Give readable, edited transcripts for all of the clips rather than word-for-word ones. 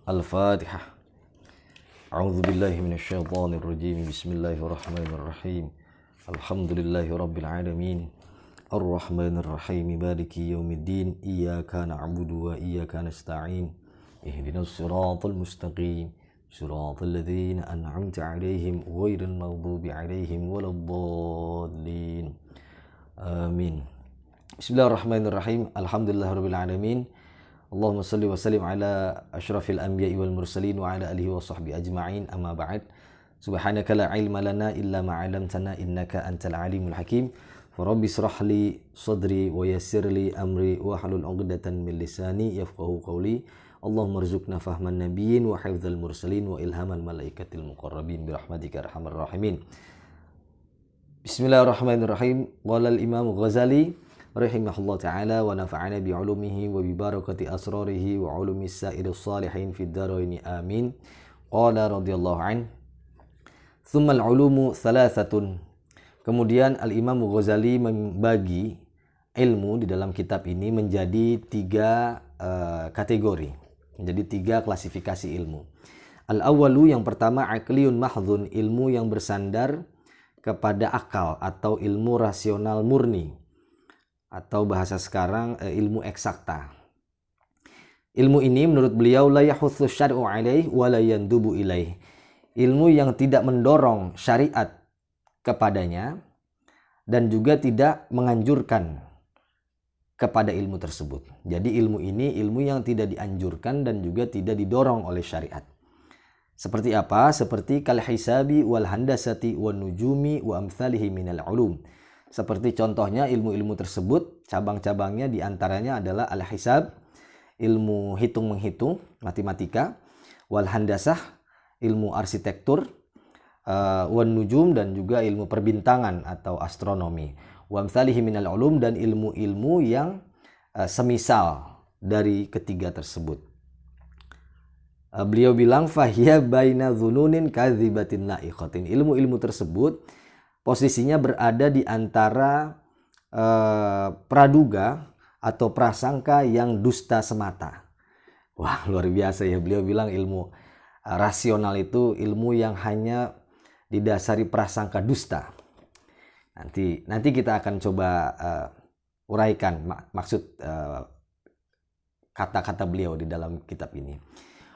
Al-Fatihah. A'udzu billahi minasyaitonir rajim. Bismillahirrahmanirrahim. Alhamdulillahi rabbil alamin. Ar-Rahmanir Rahim. Maliki yaumiddin. Iyyaka na'budu wa iyyaka nasta'in. Ihdinas siratal mustaqim. Siratal ladzina an'amta 'alaihim ghairil maghdubi 'alaihim waladdallin. Amin. Bismillahirrahmanirrahim. Alhamdulillahirabbil alamin. Allahumma salli wa sallim ala asyrafil anbiya'i wal mursalin wa ala alihi wa sahbihi ajma'in, amma ba'd. Subhanaka la ilma lana illa ma 'allamtana innaka antal alimul hakim. Rabbi shrah li sadri wa yassir li amri wa hlul 'uqdatan min lisani yafqahu qawli. Allahumma rzuqna fahman nabiyyin wa hifdzal mursalin wa ilhamal malaikatil muqarrabin bi rahmatika arhamar rahimin. Bismillahirrahmanirrahim. Qala al-Imam Ghazali rahimahullah ta'ala wa nafa'ana bi'ulumihi wa bibarakati asrarihi wa ulumis sa'irus salihin fid dharaini amin. Qala radhiyallahu an thumma al-ulumu thalathatun. Kemudian al-Imam Ghazali membagi ilmu di dalam kitab ini menjadi tiga kategori, menjadi tiga klasifikasi ilmu. Al-awwalu, yang pertama, aqliyun mahdhun, ilmu yang bersandar kepada akal atau ilmu rasional murni, atau bahasa sekarang ilmu eksakta. Ilmu ini menurut beliau la yahutsu syar'u alaih wa la yandubu ilaih. Ilmu yang tidak mendorong syariat kepadanya dan juga tidak menganjurkan kepada ilmu tersebut. Jadi ilmu ini ilmu yang tidak dianjurkan dan juga tidak didorong oleh syariat. Seperti apa? Seperti kal hisabi wal handasati wan nujumi wa amsalihi minal ulum. Seperti contohnya ilmu-ilmu tersebut, cabang-cabangnya diantaranya adalah al-hisab, ilmu hitung-menghitung, matematika, wal handasah, ilmu arsitektur, wan nujum, dan juga ilmu perbintangan atau astronomi, wa amsalihi minal ulum, dan ilmu-ilmu yang semisal dari ketiga tersebut. Beliau bilang fahiya baina dzununin kadzibatin la'iqatin. Ilmu-ilmu tersebut posisinya berada di antara praduga atau prasangka yang dusta semata. Wah, luar biasa ya. Beliau bilang ilmu rasional itu ilmu yang hanya didasari prasangka dusta. Nanti kita akan coba uraikan maksud kata-kata beliau di dalam kitab ini.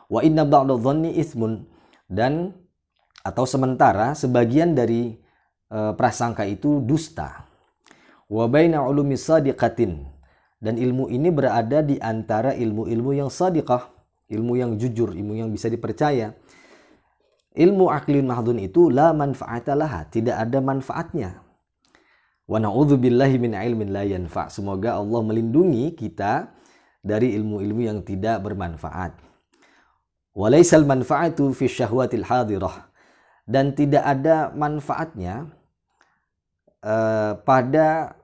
Wa inna ba'da dhanni ismun, dan atau sementara sebagian dari prasangka itu dusta. Wa baina ulumi sadiqatin, dan ilmu ini berada di antara ilmu-ilmu yang sadiqah, ilmu yang jujur, ilmu yang bisa dipercaya. Ilmu aqlin mahdhun itu la manfa'ata laha, tidak ada manfaatnya. Wa na'udzubillahi min ilmin la yanfa'. Semoga Allah melindungi kita dari ilmu-ilmu yang tidak bermanfaat. Wa laysal manfa'atu fi syahwatil hadirah, dan tidak ada manfaatnya pada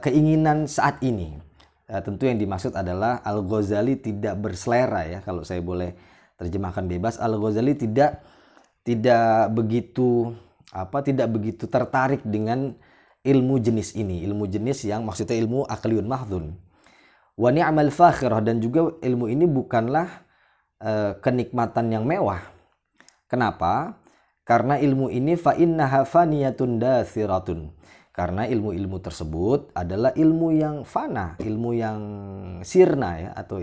keinginan saat ini. Tentu yang dimaksud adalah Al-Ghazali tidak berselera ya, kalau saya boleh terjemahkan bebas. Al-Ghazali tidak begitu tertarik dengan ilmu jenis ini, ilmu jenis yang maksudnya ilmu aqliyun mahdhun. Wa ni'mal fakhirah, dan juga ilmu ini bukanlah kenikmatan yang mewah. Kenapa? Karena ilmu ini fa innaha faniyatun dathiratun. Karena ilmu-ilmu tersebut adalah ilmu yang fana, ilmu yang sirna ya, atau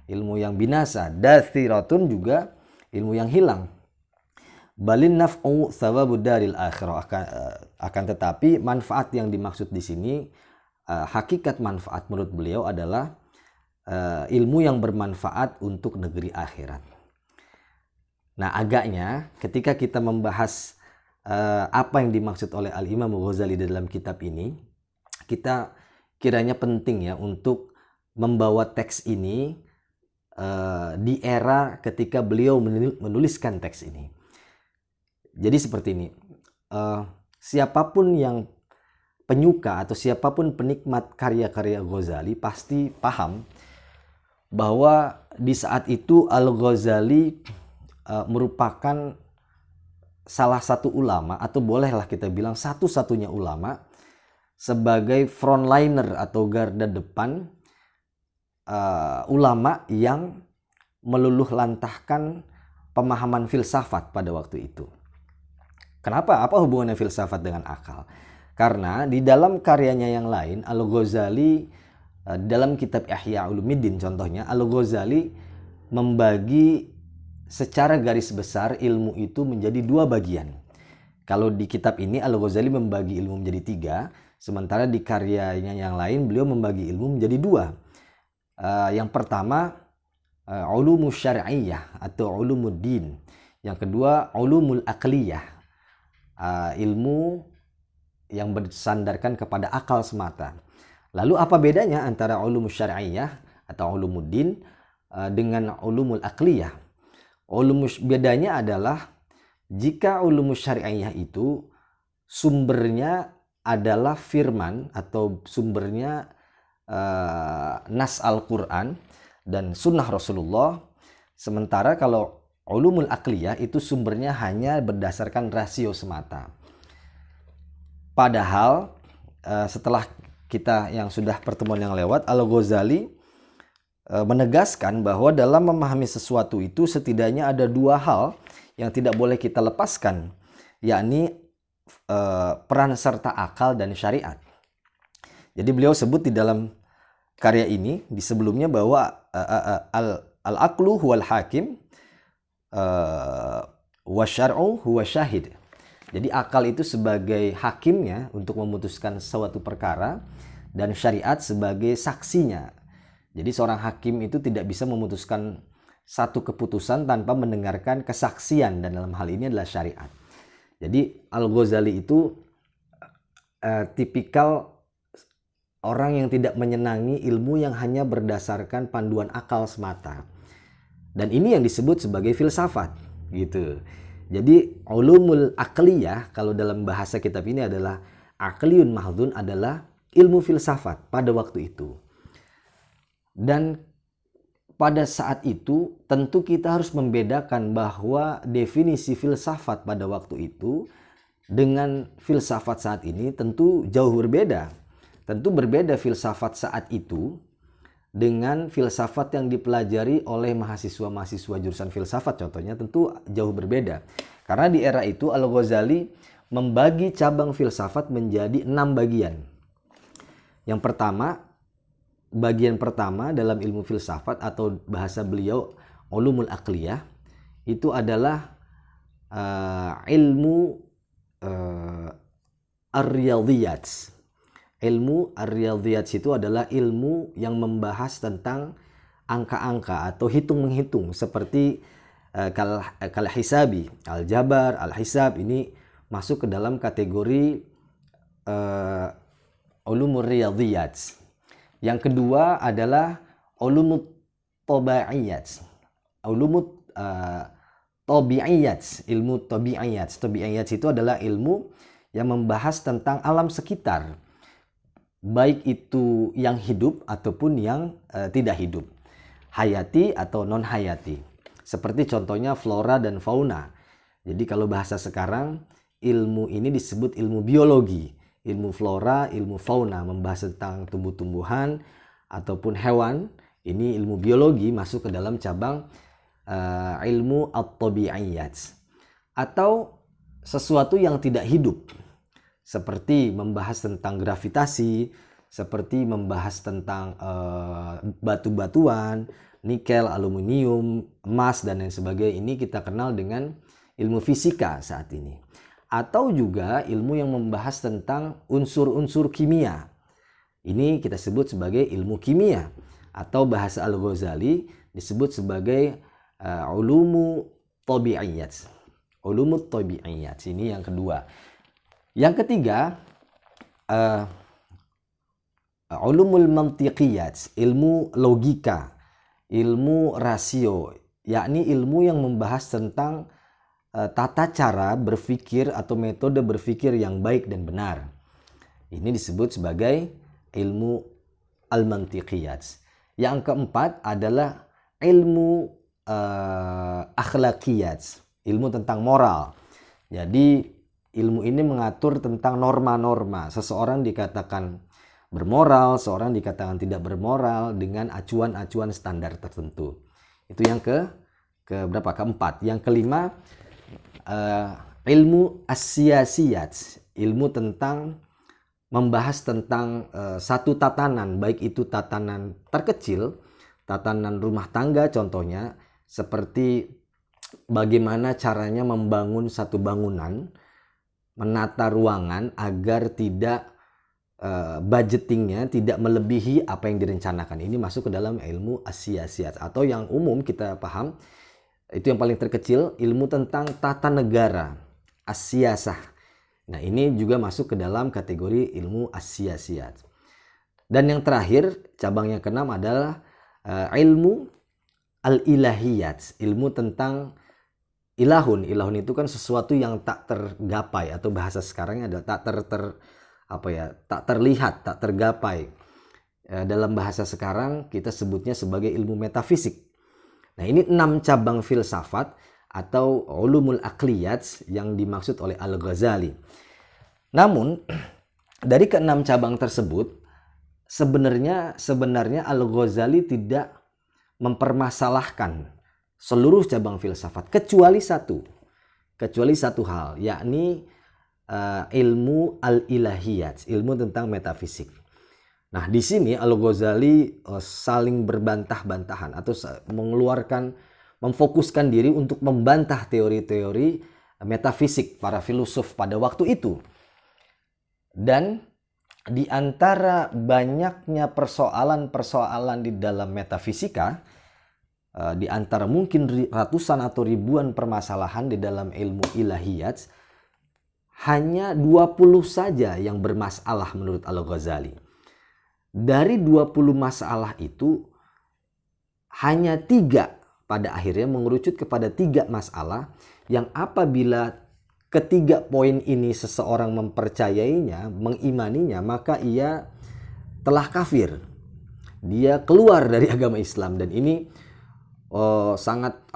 ilmu yang binasa. Dathiratun juga ilmu yang hilang. Balin naf'u thawabud daril akhirah. Akan tetapi manfaat yang dimaksud di sini, hakikat manfaat menurut beliau adalah ilmu yang bermanfaat untuk negeri akhirat. Nah, agaknya ketika kita membahas apa yang dimaksud oleh Al-Imam Ghazali dalam kitab ini, kita kiranya penting ya untuk membawa teks ini di era ketika beliau menuliskan teks ini. Jadi seperti ini, siapapun yang penyuka atau siapapun penikmat karya-karya Ghazali pasti paham bahwa di saat itu Al-Ghazali merupakan salah satu ulama, atau bolehlah kita bilang satu-satunya ulama sebagai frontliner atau garda depan ulama yang meluluh lantahkan pemahaman filsafat pada waktu itu. Kenapa? Apa hubungannya filsafat dengan akal? Karena di dalam karyanya yang lain, Al-Ghazali dalam kitab Ihya Ulumuddin contohnya, Al-Ghazali membagi secara garis besar ilmu itu menjadi dua bagian. Kalau di kitab ini Al-Ghazali membagi ilmu menjadi tiga, sementara di karyanya yang lain beliau membagi ilmu menjadi dua. Yang pertama ulumus syar'iyyah atau ulumuddin. Yang kedua ulumul aqliyah, ilmu yang bersandarkan kepada akal semata. Lalu apa bedanya antara ulumus syar'iyyah atau ulumuddin dengan ulumul aqliyah? Bedanya adalah jika ulumus syar'iyyah itu sumbernya adalah firman atau sumbernya nas Al-Quran dan sunnah Rasulullah, sementara kalau ulumul aqliyah itu sumbernya hanya berdasarkan rasio semata. Padahal setelah kita yang sudah pertemuan yang lewat, Al-Ghazali menegaskan bahwa dalam memahami sesuatu itu setidaknya ada dua hal yang tidak boleh kita lepaskan, yakni peran serta akal dan syariat. Jadi beliau sebut di dalam karya ini di sebelumnya bahwa al-aqlu huwal hakim wa syar'u huwa syahid. Jadi akal itu sebagai hakimnya untuk memutuskan suatu perkara dan syariat sebagai saksinya. Jadi seorang hakim itu tidak bisa memutuskan satu keputusan tanpa mendengarkan kesaksian, dan dalam hal ini adalah syariat. Jadi Al-Ghazali itu tipikal orang yang tidak menyenangi ilmu yang hanya berdasarkan panduan akal semata. Dan ini yang disebut sebagai filsafat, gitu. Jadi ulumul aqliyah kalau dalam bahasa kitab ini adalah aqliyun mahdhun, adalah ilmu filsafat pada waktu itu. Dan pada saat itu tentu kita harus membedakan bahwa definisi filsafat pada waktu itu dengan filsafat saat ini tentu jauh berbeda. Tentu berbeda filsafat saat itu dengan filsafat yang dipelajari oleh mahasiswa-mahasiswa jurusan filsafat contohnya, tentu jauh berbeda. Karena di era itu Al-Ghazali membagi cabang filsafat menjadi 6 bagian. Yang pertama, bagian pertama dalam ilmu filsafat atau bahasa beliau ulumul aqliyah itu adalah ilmu ar-riyadhiyat. Ilmu ar-riyadhiyat itu adalah ilmu yang membahas tentang angka-angka atau hitung-menghitung seperti kal-hisabi, al-jabar, al-hisab. Ini masuk ke dalam kategori ulumur riyadhiyat. Yang kedua adalah ulumut tabi'iyat. Ulumut tabi'iyat, ilmu tabi'iyat. Tabi'iyat itu adalah ilmu yang membahas tentang alam sekitar, baik itu yang hidup ataupun yang tidak hidup, hayati atau non hayati. Seperti contohnya flora dan fauna. Jadi kalau bahasa sekarang ilmu ini disebut ilmu biologi. Ilmu flora, ilmu fauna membahas tentang tumbuh-tumbuhan ataupun hewan. Ini ilmu biologi masuk ke dalam cabang ilmu at-tabi'iyat. Atau sesuatu yang tidak hidup, seperti membahas tentang gravitasi, seperti membahas tentang batu-batuan, nikel, aluminium, emas, dan lain sebagainya. Ini kita kenal dengan ilmu fisika saat ini. Atau juga ilmu yang membahas tentang unsur-unsur kimia. Ini kita sebut sebagai ilmu kimia. Atau bahasa Al-Ghazali disebut sebagai ulumu tabi'iyat. Ulumut tabi'iyat. Ini yang kedua. Yang ketiga, ulumul mantiqiyat, ilmu logika, ilmu rasio, yakni ilmu yang membahas tentang tata cara berpikir atau metode berpikir yang baik dan benar. Ini disebut sebagai ilmu al-mantiqiyat. Yang keempat adalah ilmu akhlaqiyat, ilmu tentang moral. Jadi ilmu ini mengatur tentang norma-norma. Seseorang dikatakan bermoral, seorang dikatakan tidak bermoral dengan acuan-acuan standar tertentu. Itu yang ke berapa? Keempat. Yang kelima, ilmu as-siyasiyat, ilmu tentang membahas tentang satu tatanan, baik itu tatanan terkecil, tatanan rumah tangga contohnya, seperti bagaimana caranya membangun satu bangunan, menata ruangan agar tidak budgetingnya tidak melebihi apa yang direncanakan. Ini masuk ke dalam ilmu as-siyasiyat, atau yang umum kita paham, itu yang paling terkecil, ilmu tentang tata negara, as-siyasah. Nah, ini juga masuk ke dalam kategori ilmu as-siyasiyat. Dan yang terakhir, cabang yang keenam adalah ilmu al-ilahiyat, ilmu tentang ilahun. Ilahun itu kan sesuatu yang tak tergapai, atau bahasa sekarang adalah tak terlihat, tak tergapai. Dalam bahasa sekarang kita sebutnya sebagai ilmu metafisik. Nah, ini 6 cabang filsafat atau ulumul aqliyat yang dimaksud oleh Al-Ghazali. Namun dari ke-6 cabang tersebut sebenarnya Al-Ghazali tidak mempermasalahkan seluruh cabang filsafat kecuali satu hal, yakni ilmu al-ilahiyat, ilmu tentang metafisik. Nah, di sini Al-Ghazali saling berbantah-bantahan atau memfokuskan diri untuk membantah teori-teori metafisik para filosof pada waktu itu. Dan di antara banyaknya persoalan-persoalan di dalam metafisika, di antara mungkin ratusan atau ribuan permasalahan di dalam ilmu ilahiyat, hanya 20 saja yang bermasalah menurut Al-Ghazali. Dari 20 masalah itu, hanya 3 pada akhirnya mengerucut kepada 3 masalah yang apabila ketiga poin ini seseorang mempercayainya, mengimaninya, maka ia telah kafir. Dia keluar dari agama Islam. Dan ini sangat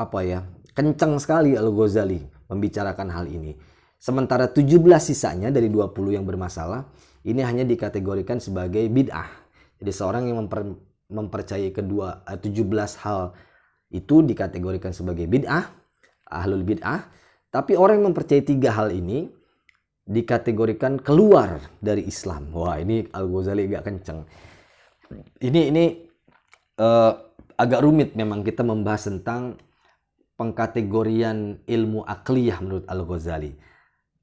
kencang sekali Al-Ghazali membicarakan hal ini. Sementara 17 sisanya dari 20 yang bermasalah, ini hanya dikategorikan sebagai bid'ah. Jadi seorang yang mempercayai 17 hal itu dikategorikan sebagai bid'ah, ahlul bid'ah. Tapi orang yang mempercayai 3 hal ini dikategorikan keluar dari Islam. Wah, ini Al-Ghazali agak kencang. Ini agak rumit memang kita membahas tentang pengkategorian ilmu akliyah menurut Al-Ghazali.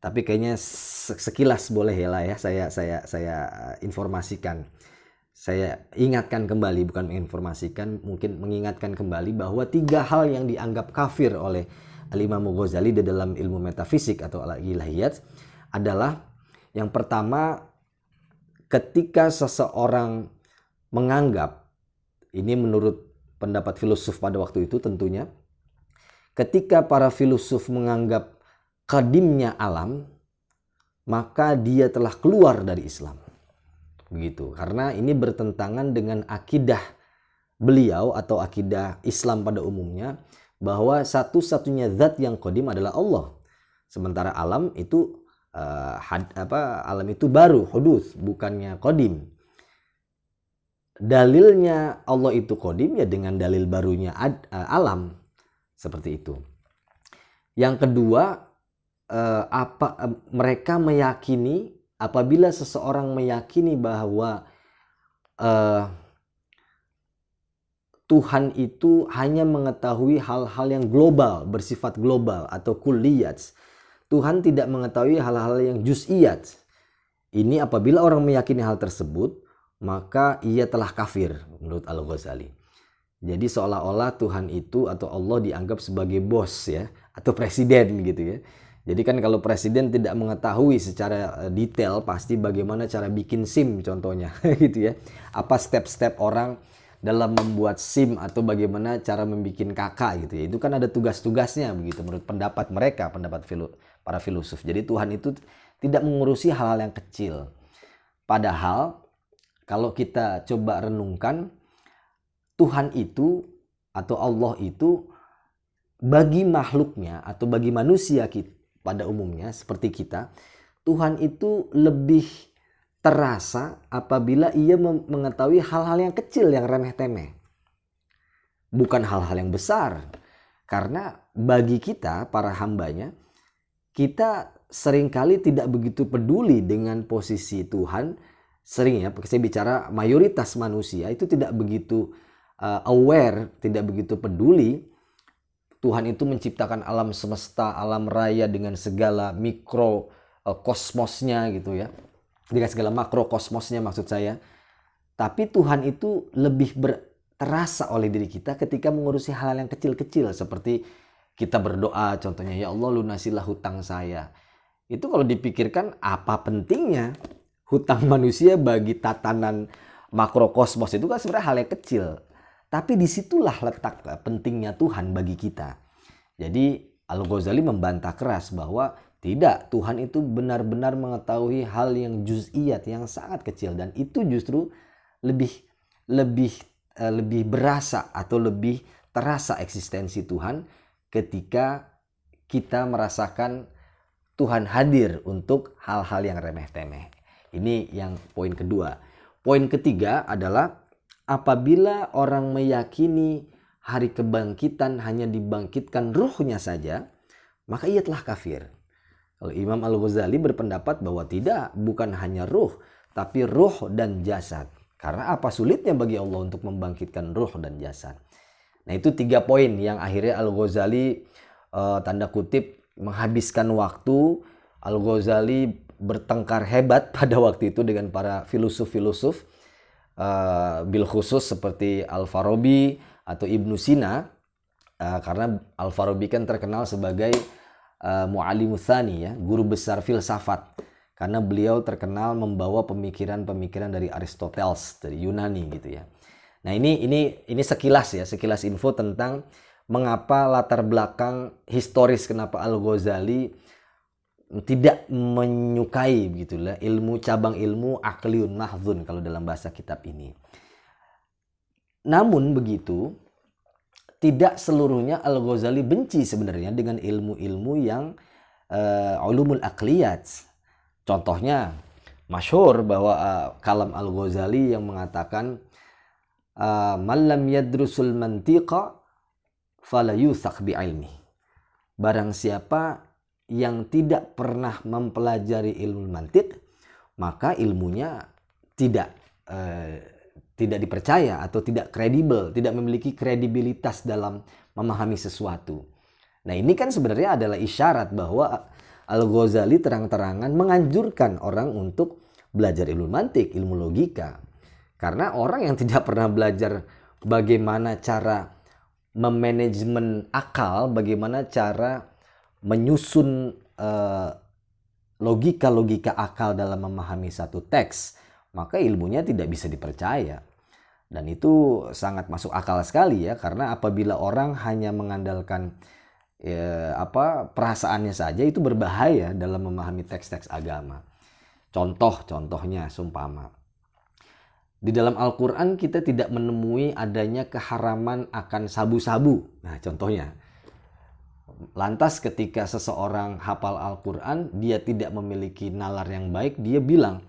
Tapi kayaknya sekilas boleh ya saya informasikan. Saya ingatkan kembali, bukan menginformasikan, mungkin mengingatkan kembali bahwa 3 hal yang dianggap kafir oleh Al-Imam Ghazali di dalam ilmu metafisik atau al-ilahiyat adalah yang pertama, ketika seseorang menganggap, ini menurut pendapat filosof pada waktu itu tentunya, ketika para filosof menganggap qadimnya alam, maka dia telah keluar dari Islam. Begitu. Karena ini bertentangan dengan akidah beliau atau akidah Islam pada umumnya, bahwa satu-satunya zat yang qadim adalah Allah. Sementara alam itu alam itu baru, hudus, bukannya qadim. Dalilnya Allah itu qadim ya dengan dalil barunya alam. Seperti itu. Yang kedua, mereka meyakini, apabila seseorang meyakini bahwa Tuhan itu hanya mengetahui hal-hal yang global, bersifat global atau kulliyat. Tuhan tidak mengetahui hal-hal yang juz'iyat. Ini apabila orang meyakini hal tersebut, maka ia telah kafir menurut Al-Ghazali. Jadi seolah-olah Tuhan itu atau Allah dianggap sebagai bos ya, atau presiden gitu ya. Jadi kan kalau presiden tidak mengetahui secara detail pasti bagaimana cara bikin SIM contohnya gitu ya. Apa step-step orang dalam membuat SIM atau bagaimana cara membuat KK gitu ya. Itu kan ada tugas-tugasnya begitu menurut pendapat mereka, pendapat para filosof. Jadi Tuhan itu tidak mengurusi hal-hal yang kecil. Padahal kalau kita coba renungkan, Tuhan itu atau Allah itu bagi makhluknya atau bagi manusia kita pada umumnya seperti kita, Tuhan itu lebih terasa apabila ia mengetahui hal-hal yang kecil, yang remeh-temeh. bukan hal-hal yang besar. Karena bagi kita, para hambanya, kita seringkali tidak begitu peduli dengan posisi Tuhan. Sering ya, saya bicara mayoritas manusia itu tidak begitu aware, tidak begitu peduli. Tuhan itu menciptakan alam semesta, alam raya dengan segala mikro kosmosnya gitu ya. Dengan segala makro kosmosnya maksud saya. Tapi Tuhan itu lebih terasa oleh diri kita ketika mengurusi hal yang kecil-kecil. Seperti kita berdoa contohnya, ya Allah lunasilah hutang saya. Itu kalau dipikirkan apa pentingnya hutang manusia bagi tatanan makrokosmos itu kan sebenarnya hal yang kecil. Tapi disitulah letak pentingnya Tuhan bagi kita. Jadi Al-Ghazali membantah keras bahwa tidak, Tuhan itu benar-benar mengetahui hal yang juz'iyat, yang sangat kecil. Dan itu justru lebih berasa atau lebih terasa eksistensi Tuhan ketika kita merasakan Tuhan hadir untuk hal-hal yang remeh-temeh. Ini yang poin kedua. Poin ketiga adalah apabila orang meyakini hari kebangkitan hanya dibangkitkan ruhnya saja, maka ia telah kafir. Kalau Imam Al-Ghazali berpendapat bahwa tidak, bukan hanya ruh, tapi ruh dan jasad. Karena apa sulitnya bagi Allah untuk membangkitkan ruh dan jasad. Nah itu 3 poin yang akhirnya Al-Ghazali tanda kutip menghabiskan waktu. Al-Ghazali bertengkar hebat pada waktu itu dengan para filosof-filosof. Bil khusus seperti Al-Farabi atau Ibnu Sina, karena Al-Farabi kan terkenal sebagai mu'allimus tsani ya, guru besar filsafat, karena beliau terkenal membawa pemikiran-pemikiran dari Aristoteles, dari Yunani gitu ya. Nah ini sekilas ya, sekilas info tentang mengapa latar belakang historis kenapa Al-Ghazali tidak menyukai begitulah cabang ilmu aqliyun mahdzun kalau dalam bahasa kitab ini. Namun begitu, tidak seluruhnya Al-Ghazali benci sebenarnya dengan ilmu-ilmu yang ulumul aqliyat. Contohnya masyhur bahwa kalam Al-Ghazali yang mengatakan man lam yadrusul mantiqa fala yuthaq bi ilmi. Barang siapa yang tidak pernah mempelajari ilmu mantik, maka ilmunya tidak dipercaya atau tidak kredibel, tidak memiliki kredibilitas dalam memahami sesuatu. Nah ini kan sebenarnya adalah isyarat bahwa Al-Ghazali terang-terangan menganjurkan orang untuk belajar ilmu mantik, ilmu logika. Karena orang yang tidak pernah belajar bagaimana cara memanajemen akal, bagaimana cara menyusun logika-logika akal dalam memahami satu teks, maka ilmunya tidak bisa dipercaya. Dan itu sangat masuk akal sekali ya, karena apabila orang hanya mengandalkan perasaannya saja, itu berbahaya dalam memahami teks-teks agama. Contohnya sumpama, di dalam Al-Quran kita tidak menemui adanya keharaman akan sabu-sabu. Nah contohnya, lantas ketika seseorang hafal Al-Quran, dia tidak memiliki nalar yang baik, dia bilang,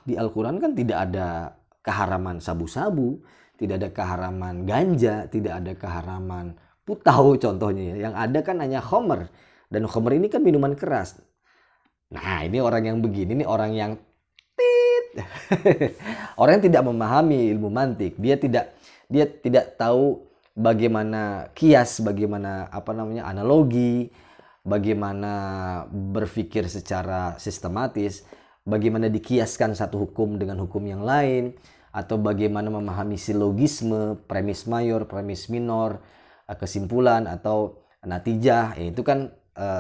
di Al-Quran kan tidak ada keharaman sabu-sabu, tidak ada keharaman ganja, tidak ada keharaman putau contohnya ya. Yang ada kan hanya khamr, dan khamr ini kan minuman keras. Nah ini orang yang begini, ini orang yang orang yang tidak memahami ilmu mantik, dia tidak tahu bagaimana kias, bagaimana analogi, bagaimana berpikir secara sistematis, bagaimana dikiaskan satu hukum dengan hukum yang lain, atau bagaimana memahami silogisme, premis mayor, premis minor, kesimpulan atau natijah. Itu kan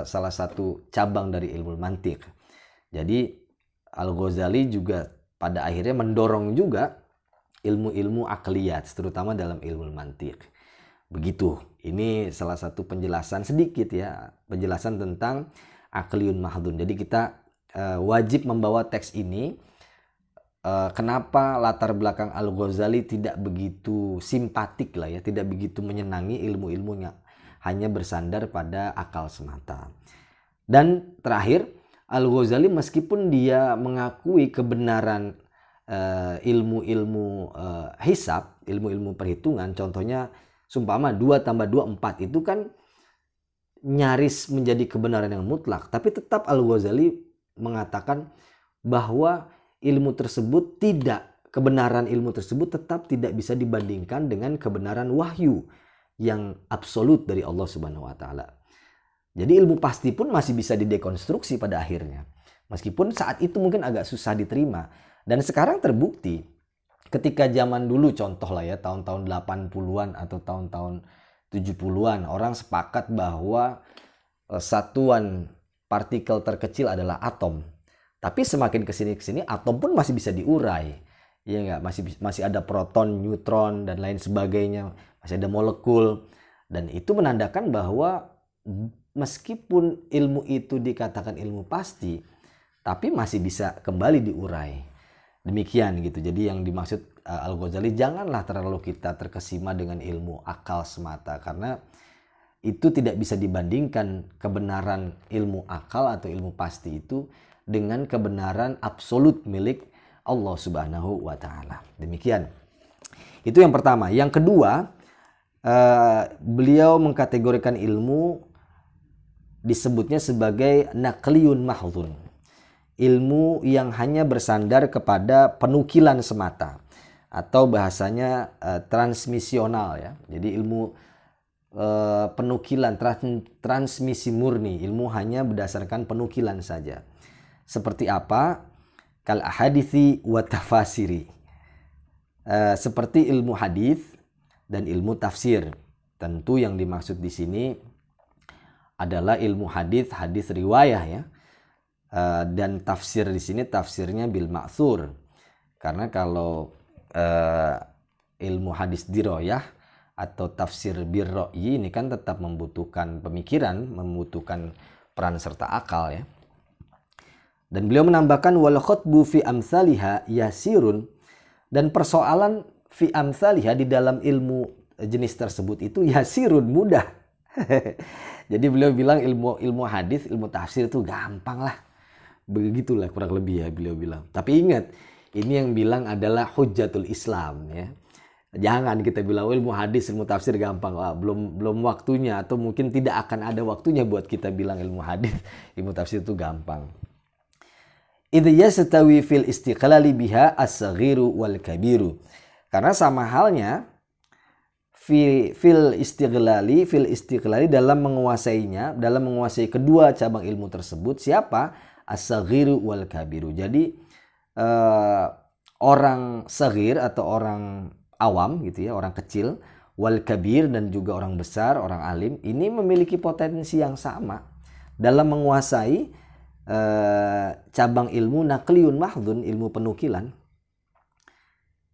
salah satu cabang dari ilmu mantik. Jadi Al-Ghazali juga pada akhirnya mendorong juga ilmu-ilmu akliyat, terutama dalam ilmu mantik. Begitu, ini salah satu penjelasan sedikit ya, penjelasan tentang akliyun mahdun. Jadi kita wajib membawa teks ini. Kenapa latar belakang Al-Ghazali tidak begitu simpatik lah ya, tidak begitu menyenangi ilmu-ilmunya, hanya bersandar pada akal semata. Dan terakhir, Al-Ghazali meskipun dia mengakui kebenaran ilmu-ilmu hisab, ilmu-ilmu perhitungan, contohnya sumpama 2 tambah 2 4 itu kan nyaris menjadi kebenaran yang mutlak, tapi tetap Al-Ghazali mengatakan bahwa kebenaran ilmu tersebut tetap tidak bisa dibandingkan dengan kebenaran wahyu yang absolut dari Allah Subhanahu wa taala. Jadi ilmu pasti pun masih bisa didekonstruksi pada akhirnya. Meskipun saat itu mungkin agak susah diterima. Dan sekarang terbukti ketika zaman dulu, contoh lah ya, tahun-tahun 80-an atau tahun-tahun 70-an, orang sepakat bahwa satuan partikel terkecil adalah atom. Tapi semakin kesini atom pun masih bisa diurai. Ya enggak? Masih ada proton, neutron, dan lain sebagainya. Masih ada molekul. Dan itu menandakan bahwa meskipun ilmu itu dikatakan ilmu pasti, tapi masih bisa kembali diurai. Demikian gitu. Jadi yang dimaksud Al-Ghazali, janganlah terlalu kita terkesima dengan ilmu akal semata, karena itu tidak bisa dibandingkan kebenaran ilmu akal atau ilmu pasti itu dengan kebenaran absolut milik Allah Subhanahu wa taala. Demikian. Itu yang pertama. Yang kedua, beliau mengkategorikan ilmu disebutnya sebagai naqliyun mahdhun. Ilmu yang hanya bersandar kepada penukilan semata, atau bahasanya transmisional ya. Jadi ilmu penukilan, transmisi murni, ilmu hanya berdasarkan penukilan saja. Seperti apa? Kal ahadithi wa tafasiri. Seperti ilmu hadis dan ilmu tafsir. Tentu yang dimaksud di sini adalah ilmu hadis riwayah ya. Dan tafsir di sini tafsirnya bil ma'thur. Karena kalau ilmu hadis diroyah atau tafsir birro'yi ini kan tetap membutuhkan pemikiran, membutuhkan peran serta akal ya. Dan beliau menambahkan wal khutbu fi amsalihha yasirun, dan persoalan fi amsalihha di dalam ilmu jenis tersebut itu yasirun, mudah. Jadi beliau bilang ilmu hadis, ilmu tafsir itu gampang lah. Begitulah kurang lebih ya beliau bilang. Tapi ingat, ini yang bilang adalah hujjatul Islam ya. Jangan kita bilang ilmu hadis, ilmu tafsir gampang. Wah, belum waktunya, atau mungkin tidak akan ada waktunya buat kita bilang ilmu hadis, ilmu tafsir itu gampang. Idh yastawi fil istiqlali biha as-saghiru wal kabiru. Karena sama halnya fil istiqlali dalam menguasainya, dalam menguasai kedua cabang ilmu tersebut, siapa? As-saghiru wal kabiru. Jadi orang saghir atau orang awam gitu ya, orang kecil, wal kabir dan juga orang besar, orang alim, ini memiliki potensi yang sama dalam menguasai cabang ilmu naqliyun mahdhun, ilmu penukilan.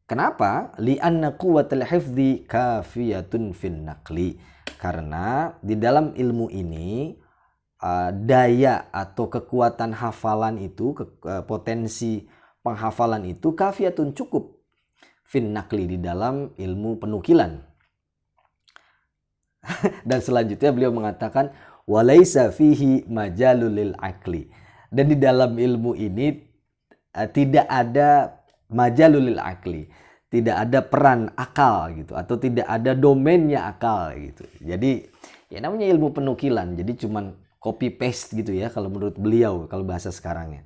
Kenapa? Li'anna quwwatal hifdzi kafiyatun fin naqli. Karena di dalam ilmu ini daya atau kekuatan hafalan itu, potensi penghafalan itu kafiyatun, cukup, fin naqli, di dalam ilmu penukilan. Dan selanjutnya beliau mengatakan walaisa fihi majalul lil akli. Dan di dalam ilmu ini tidak ada majalul lil akli, tidak ada peran akal gitu, atau tidak ada domainnya akal gitu. Jadi ya namanya ilmu penukilan, jadi cuman copy paste gitu ya kalau menurut beliau, kalau bahasa sekarangnya.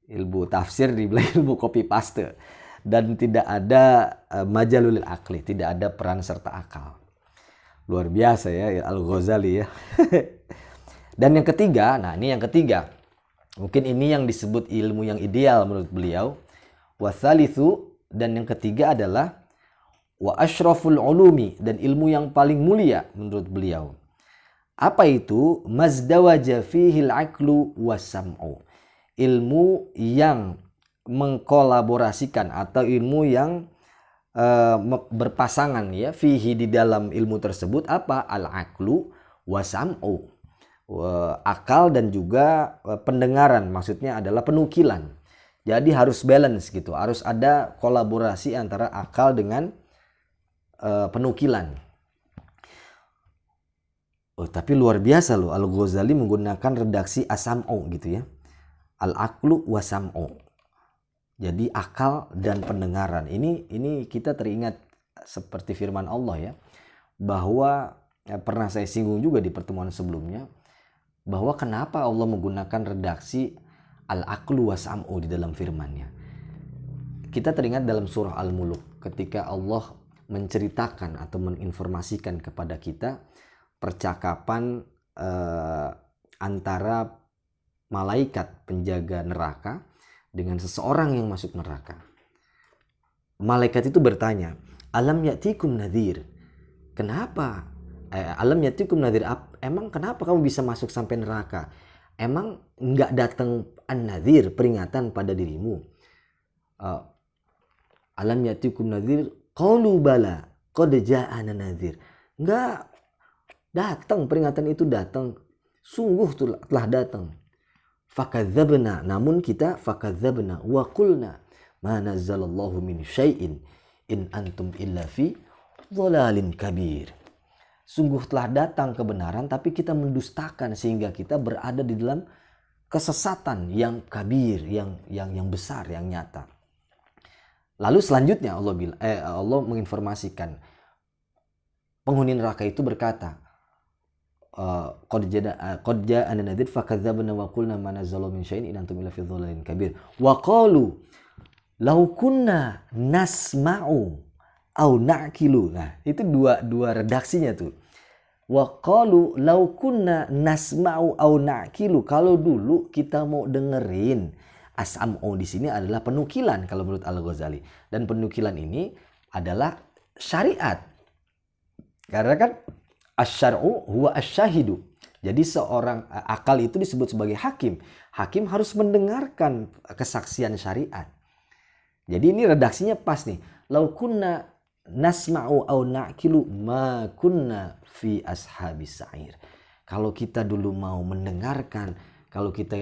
Ilmu tafsir dibilang ilmu copy paste, dan tidak ada majalul lil akli, tidak ada peran serta akal. Luar biasa ya Al-Ghazali ya. Dan yang ketiga, nah ini yang ketiga. Mungkin ini yang disebut ilmu yang ideal menurut beliau. Wathalithu, dan yang ketiga adalah wa asyraful ulumi, dan ilmu yang paling mulia menurut beliau. Apa itu? Mazdawaja fihil aqlu wasam'u. Ilmu yang mengkolaborasikan atau ilmu yang berpasangan ya, fihi, di dalam ilmu tersebut apa? Al-aqlu wasam'u. Akal dan juga pendengaran, maksudnya adalah penukilan. Jadi harus balance gitu, harus ada kolaborasi antara akal dengan penukilan. Oh, tapi luar biasa loh, Al-Ghazali menggunakan redaksi asam'u gitu ya. Al-aqlu wasam'u. Jadi akal dan pendengaran. Ini kita teringat seperti firman Allah ya, bahwa pernah saya singgung juga di pertemuan sebelumnya, bahwa kenapa Allah menggunakan redaksi al-aqlu wa sam'u di dalam firman-Nya. Kita teringat dalam surah Al-Muluk ketika Allah menceritakan atau menginformasikan kepada kita percakapan antara malaikat penjaga neraka dengan seseorang yang masuk neraka. Malaikat itu bertanya, alam ya'tikum nadhir. Kenapa? Alam ya'tikum nadhir. Emang kenapa kamu bisa masuk sampai neraka? Emang enggak datang an-nadhir, peringatan pada dirimu? Alam ya'tikum nadhir. Qalu bala, qad ja'ana nadhir. Enggak datang, peringatan itu datang. Sungguh telah datang. Fakadzabna, namun kita fakadzabna wa qulna ma nazzalallahu min syai'in in antum illa fi dhalalin kabir. Sungguh telah datang kebenaran tapi kita mendustakan sehingga kita berada di dalam kesesatan yang kabir, yang besar, yang nyata. Lalu selanjutnya Allah menginformasikan penghuni neraka itu berkata, qad ja'ana nadhir fakadzabna wa qulna ma nazzala min syai'in in antum illa fi dhalalin kabir wa qalu law kunna nasma'u au na'qilu. Nah, itu dua redaksinya tuh. Wa qalu law kunna nasma'u au na'qilu, kalau dulu kita mau dengerin. As-sam'u di sini adalah penukilan kalau menurut Al-Ghazali, dan penukilan ini adalah syariat. Karena kan asy-syar'u huwa asy-syahidu. Jadi seorang akal itu disebut sebagai hakim. Hakim harus mendengarkan kesaksian syariat. Jadi ini redaksinya pas nih. Lau kunna nasma'u au na'kilu ma kunna fi ashabis sa'ir. Kalau kita dulu mau mendengarkan, kalau kita